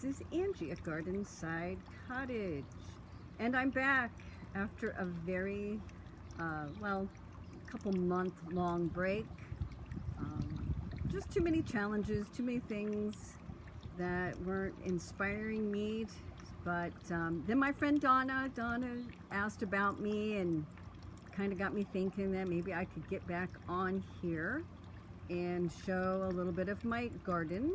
This is Angie at Gardenside Cottage, and I'm back after a very, couple month long break. Just too many challenges, too many things that weren't inspiring me. But then my friend Donna asked about me and kind of got me thinking that maybe I could get back on here and show a little bit of my garden.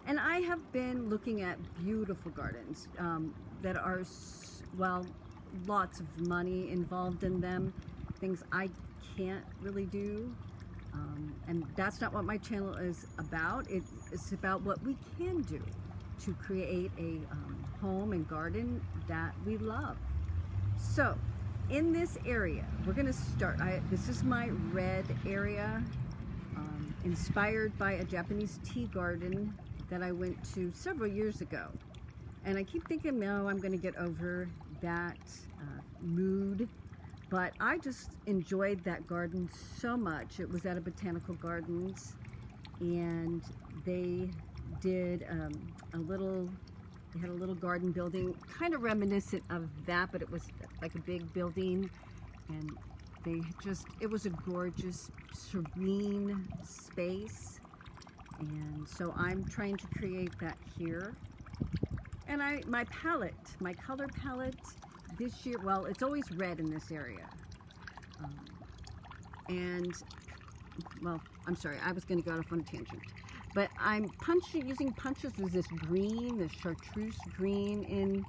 And I have been looking at beautiful gardens that are, lots of money involved in them, things I can't really do. And that's not what my channel is about. It's about what we can do to create a home and garden that we love. So in this area, we're going to start. This is my red area, inspired by a Japanese tea garden that I went to several years ago. And I keep thinking, no, I'm going to get over that mood. But I just enjoyed that garden so much. It was at a Botanical Gardens, and they did they had a little garden building, kind of reminiscent of that, but it was like a big building, and it was a gorgeous, serene space. And so I'm trying to create that here. And my color palette this year, well, it's always red in this area. I'm sorry, I was going to go off on a tangent. But I'm using punches. There's this green, this chartreuse green in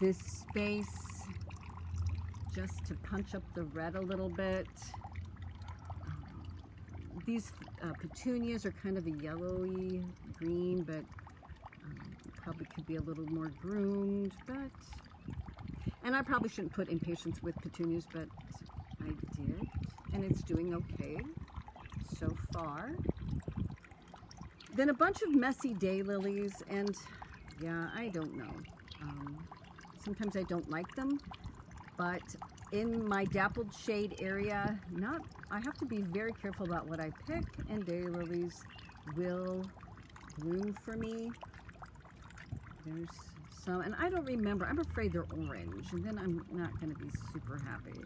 this space, just to punch up the red a little bit. These petunias are kind of a yellowy green, but probably could be a little more groomed. And I probably shouldn't put impatience with petunias, but I did, and it's doing okay so far. Then a bunch of messy daylilies, and yeah, I don't know. Sometimes I don't like them, but in my dappled shade area, I have to be very careful about what I pick, and daylilies will bloom for me. There's some, and I don't remember. I'm afraid they're orange, and then I'm not going to be super happy.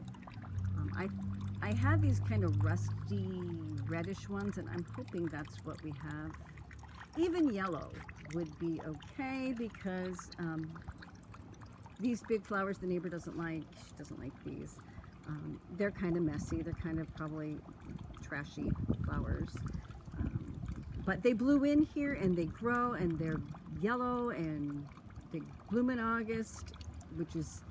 I had these kind of rusty reddish ones, and I'm hoping that's what we have. Even yellow would be okay, because these big flowers the neighbor doesn't like. She doesn't like these. They're kind of messy. They're kind of probably trashy flowers. But they blew in here, and they grow, and they're yellow, and they bloom in August, which is,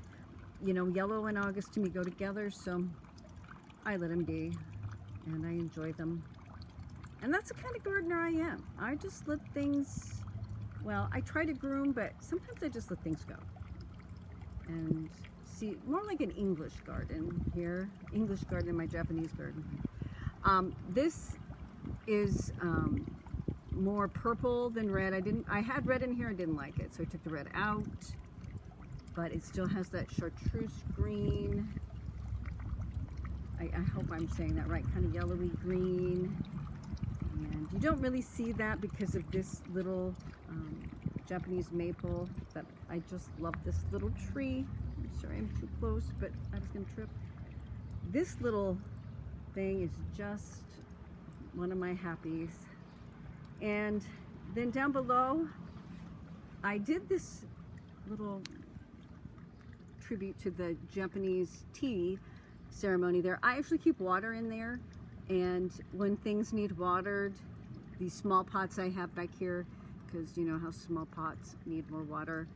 yellow and August to me go together, so I let them be, and I enjoy them. And that's the kind of gardener I am. I just let things, I try to groom, but sometimes I just let things go. And see, more like an English garden here. English garden in my Japanese garden. This is more purple than red. I had red in here, I didn't like it, so I took the red out. But it still has that chartreuse green. I hope I'm saying that right, kind of yellowy green. And you don't really see that because of this little Japanese maple, but I just love this little tree. I'm sorry I'm too close, but I was going to trip. This little thing is just one of my happies. And then down below, I did this little tribute to the Japanese tea ceremony there. I actually keep water in there, and when things need watered, these small pots I have back here, because you know how small pots need more water,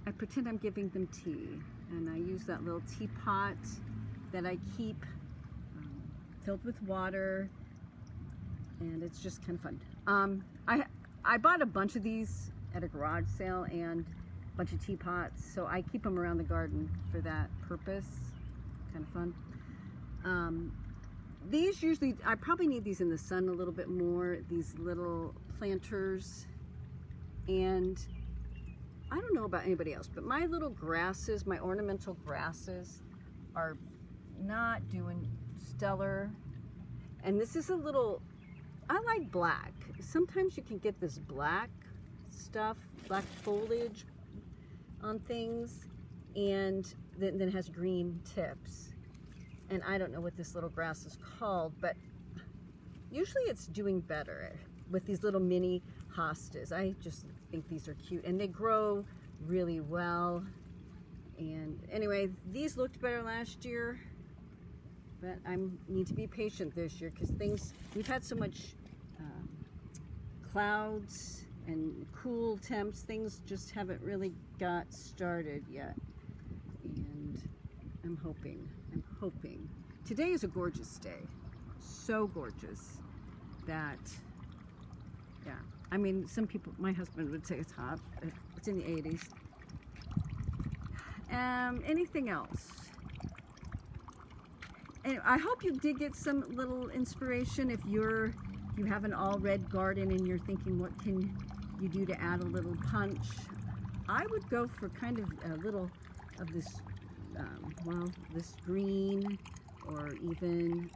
I pretend I'm giving them tea, and I use that little teapot that I keep filled with water, and it's just kind of fun. I bought a bunch of these at a garage sale and a bunch of teapots, so I keep them around the garden for that purpose. Kind of fun. These usually, I probably need these in the sun a little bit more, these little planters. And I don't know about anybody else, but my little grasses, my ornamental grasses, are not doing stellar. And this is a little, I like black. Sometimes you can get this black stuff, black foliage on things, and then it has green tips. And I don't know what this little grass is called, but usually it's doing better with these little mini hostas. I just think these are cute, and they grow really well. And anyway, these looked better last year, but I need to be patient this year because we've had so much clouds and cool temps, things just haven't really got started yet. And I'm hoping. Today is a gorgeous day, so gorgeous that, yeah, I mean, some people, my husband would say it's hot, it's in the 80s. Anything else? And I hope you did get some little inspiration. If you have an all red garden and you're thinking, what can you do to add a little punch? I would go for kind of a little of this, this green, or even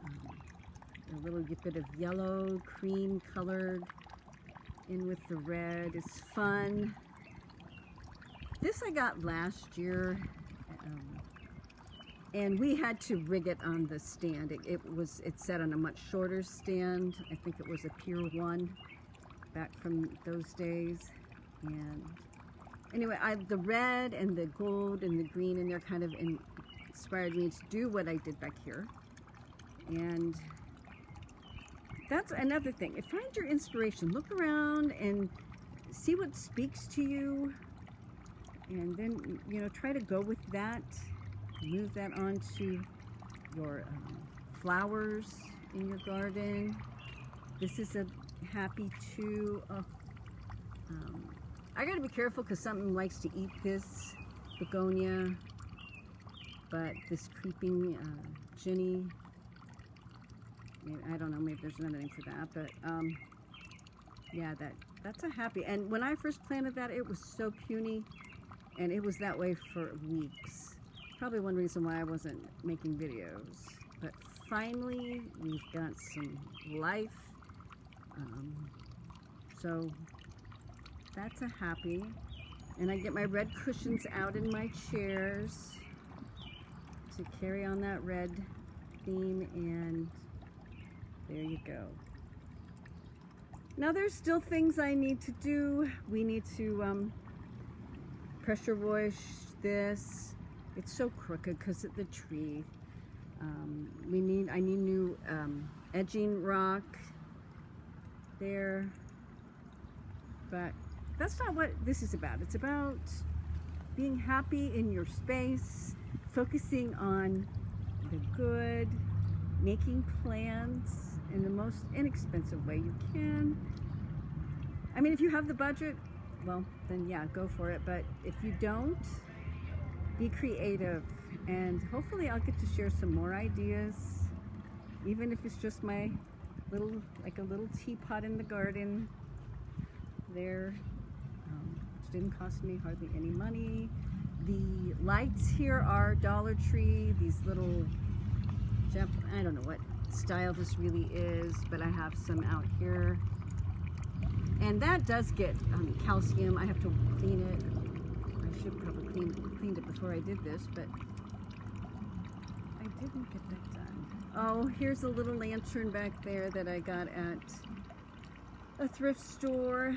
a little bit of yellow, cream colored in with the red. It's fun. This I got last year, and we had to rig it on the stand. It set on a much shorter stand. I think it was a Pier 1 back from those days. And anyway, the red and the gold and the green in there kind of inspired me to do what I did back here. And that's another thing. Find your inspiration. Look around and see what speaks to you. And then, try to go with that. Move that onto your flowers in your garden. This is a happy too. I gotta be careful because something likes to eat this begonia, but this creeping Ginny, I don't know, maybe there's another name for that, but yeah, that's a happy. And when I first planted that, it was so puny, and it was that way for weeks. Probably one reason why I wasn't making videos. But finally, we've got some life. So that's a happy. And I get my red cushions out in my chairs to carry on that red theme, and there you go. Now there's still things I need to do. We need to pressure wash this. It's so crooked because of the tree. I need new edging rock there. But that's not what this is about. It's about being happy in your space, focusing on the good, making plans in the most inexpensive way you can. I mean, if you have the budget, well, then yeah, go for it. But if you don't, be creative, and hopefully I'll get to share some more ideas, even if it's just my little, like a little teapot in the garden there, which didn't cost me hardly any money. The lights here are Dollar Tree, these little, I don't know what style this really is, but I have some out here. And that does get calcium. I have to clean it. I should probably cleaned it before I did this, but I didn't get that done. Oh, here's a little lantern back there that I got at a thrift store.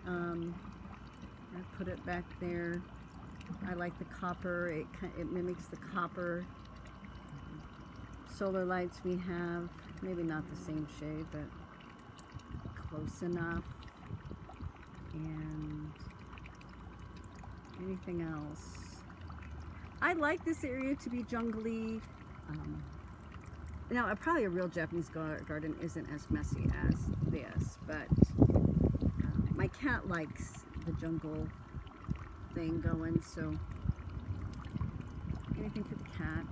I put it back there. I like the copper. It mimics the copper. Solar lights we have, maybe not the same shade, but close enough. And anything else? I like this area to be jungly. Now, probably a real Japanese garden isn't as messy as this, but my cat likes the jungle thing going, so anything for the cat.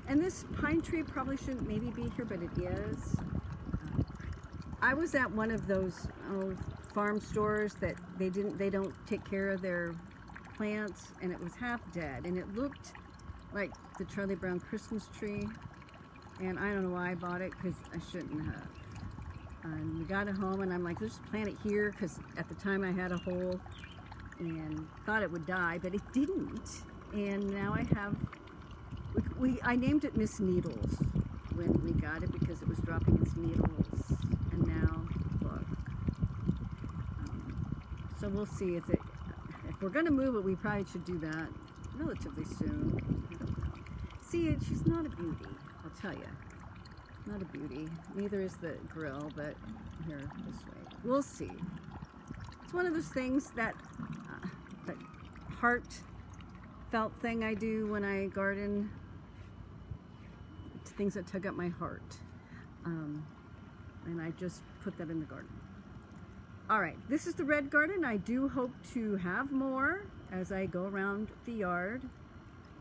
And this pine tree probably shouldn't maybe be here, but it is. I was at one of those farm stores that they don't take care of their plants, and it was half dead, and it looked like the Charlie Brown Christmas tree, and I don't know why I bought it, because I shouldn't have. And we got it home, and I'm like, let's plant it here, because at the time I had a hole and thought it would die, but it didn't. And now I have, I named it Miss Needles when we got it, because it was dropping its needles. And now, look. So we'll see if we're going to move it, we probably should do that relatively soon. I don't know. See, she's not a beauty, I'll tell you. Not a beauty. Neither is the grill, but here, this way. We'll see. It's one of those things that heartfelt thing I do when I garden. It's things that tug at my heart. And I just put that in the garden. All right, this is the red garden. I do hope to have more as I go around the yard.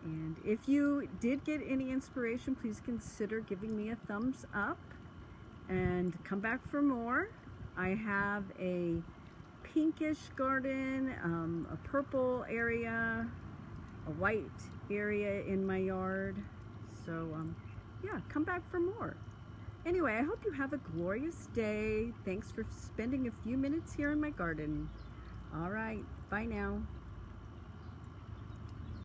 And if you did get any inspiration, please consider giving me a thumbs up and come back for more. I have a pinkish garden, a purple area, a white area in my yard. So yeah, come back for more. Anyway, I hope you have a glorious day. Thanks for spending a few minutes here in my garden. All right, bye now.